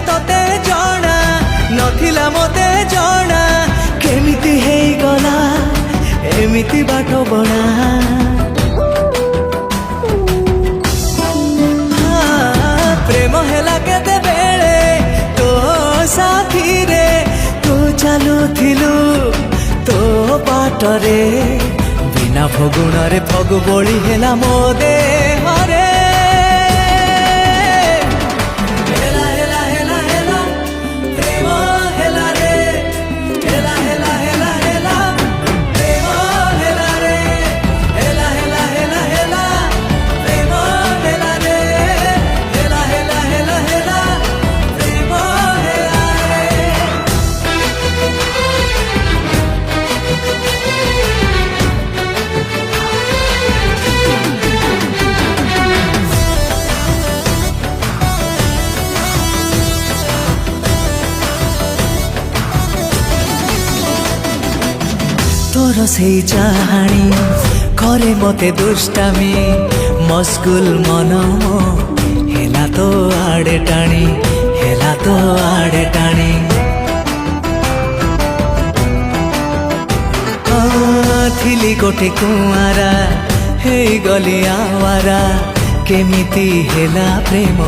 तोते जणा नथिला मोते जणा केमिति हेई गला एमिति बाट बणा प्रेम हेला केते बेले तो साथी रे तू चालुथिलु तो बाटरे बिना फगुण रे फगु बोली हेला मो देहरे तोर से चाहाणी करे मते दुष्टामी मस्कुल मन हेला तो आड़े टाणी हेला तो आड़े टाणी थिली गोटे कुआरा हे गली आवारा केमिति हेला प्रेम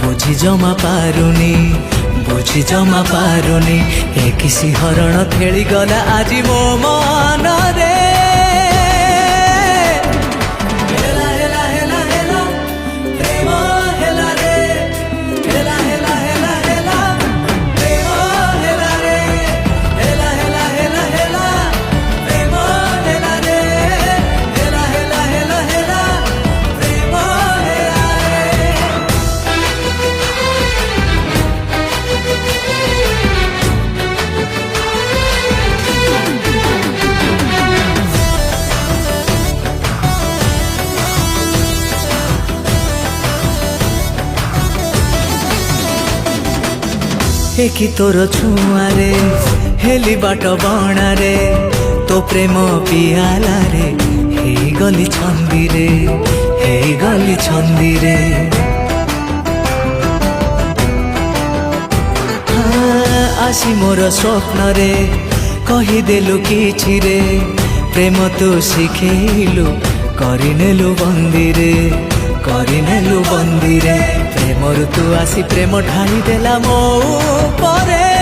बुझी जमा पारुनी बुझी जमा पारुनी ए किसी हरण खेली गला आज मो मन रे एकी तोर छुआरे हेली बाट बणारे तो प्रेम पियाला रे हे गली छंदी रे आसी मोर स्वप्न रे कहीदेलु किछि रे प्रेम तू शिखेलु करिनेलु बंदी रे प्रेमरु तू आसी प्रेम ढाई देला मो परे।